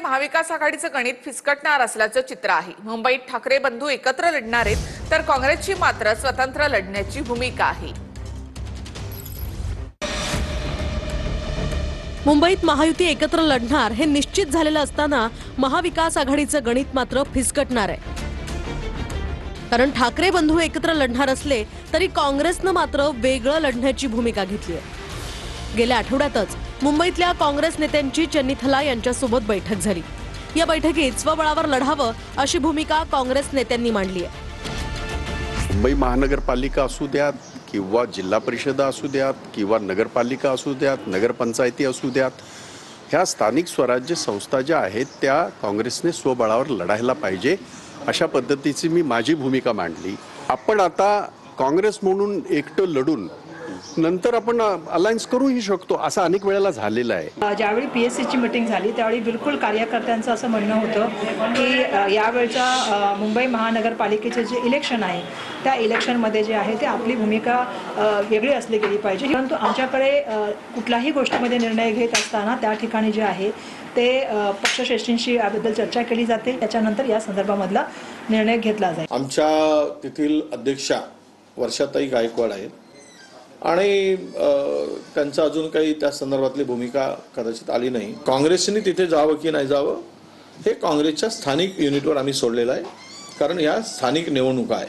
महाविकास आघाडीचं गणित फिसकटणार असल्याचं चित्र आहे। मुंबईत ठाकरे बंधू एकत्र लढणार आहेत, तर काँग्रेसची मात्र स्वतंत्र लढण्याची भूमिका आहे। मुंबईत महायुती एकत्र लढणार हे निश्चित झालेलं असताना महाविकास आघाडीचं गणित मात्र फिसकटणार आहे। कारण ठाकरे बंधू एकत्र लढणार असले तरी काँग्रेसनं मात्र वेगळं लढण्याची भूमिका घेतली आहे। गेल्या आठवड्यातच मुंबईतल्या काँग्रेस नेत्यांची चन्नीथला यांच्यासोबत बैठक झाली। या बैठकीत स्वबळावर लढावं अशी भूमिका काँग्रेस नेत्यांनी मांडली आहे। मुंबई महानगरपालिका असू द्यात किंवा जिल्हा परिषदा असू द्यात किंवा नगरपालिका असू द्यात, नगरपंचायती असू द्यात, ह्या स्थानिक स्वराज्य संस्था ज्या आहेत त्या काँग्रेसने स्वबळावर लढायला पाहिजे अशा पद्धतीची मी माझी भूमिका मांडली। आपण आता काँग्रेस म्हणून एकटं लढून नंतर आपण अलायन्स करूही शकतो, असं अनेक वेळेला झालेलं आहे। ज्यावेळी पीएससीची मीटिंग झाली त्यावेळी बिलकुल कार्यकर्त्यांचं असं म्हणणं होतं की यावेळच्या मुंबई महानगरपालिकेचे जे इलेक्शन आहे त्या इलेक्शनमध्ये जे आहे ते आपली भूमिका वेगळी असली गेली पाहिजे। परंतु आमच्याकडे कुठल्याही गोष्टीमध्ये निर्णय घेत असताना त्या ठिकाणी जे आहे ते पक्षश्रेष्ठींशी याबद्दल चर्चा केली जाते, त्याच्यानंतर या संदर्भामधला निर्णय घेतला जाईल। आमच्या तेथील अध्यक्षा वर्षाताई गायकवाड आहेत आणि त्यांचं अजून काही त्या संदर्भातली भूमिका कदाचित आली नाही। काँग्रेसने तिथे जावं की नाही जावं हे काँग्रेसच्या स्थानिक युनिटवर आम्ही सोडलेलं आहे, कारण या स्थानिक निवडणुका आहे,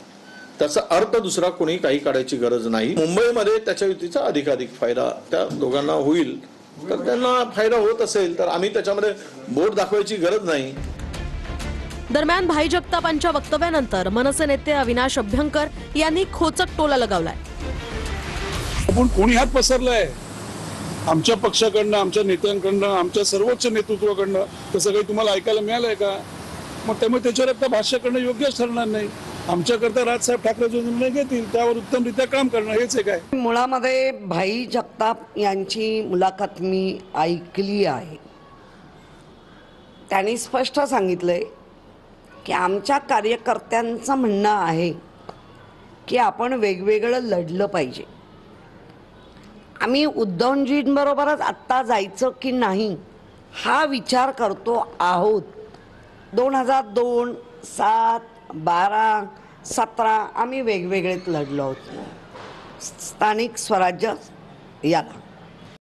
त्याचा अर्थ दुसरा कोणी काही काढायची गरज नाही। मुंबईमध्ये त्याच्या युतीचा अधिकाधिक फायदा त्या दोघांना होईल, तर त्यांना फायदा होत असेल तर आम्ही त्याच्यामध्ये बोट दाखवायची गरज नाही। दरम्यान भाई जगतापांच्या वक्तव्यानंतर मनसे नेते अविनाश अभ्यंकर यांनी खोचक टोला लगावलाय। आपण कोणी हात पसरलाय आमच्या पक्षाकडनं, आमच्या नेत्यांकडनं, आमच्या सर्वोच्च नेतृत्वाकडनं तसं काही तुम्हाला ऐकायला मिळालंय का? मग त्यामुळे त्याच्यावर आता भाष्य करणं योग्यच ठरणार नाही। आमच्याकरता राजसाहेब ठाकरे जो निर्णय घेतील त्यावर उत्तमरित्या काम करणं हेच एक आहे। मुळामध्ये भाई जगताप यांची मुलाखत मी ऐकली आहे। त्यांनी स्पष्ट सांगितलंय की आमच्या कार्यकर्त्यांचं म्हणणं आहे की आपण वेगवेगळं लढलं पाहिजे। आम्ही उद्धवजींबरोबरच आत्ता जायचं की नाही हा विचार करतो आहोत। 2002, 7, 12, 17 आम्ही वेगवेगळेच लढलो आहोत स्थानिक स्वराज्य याला।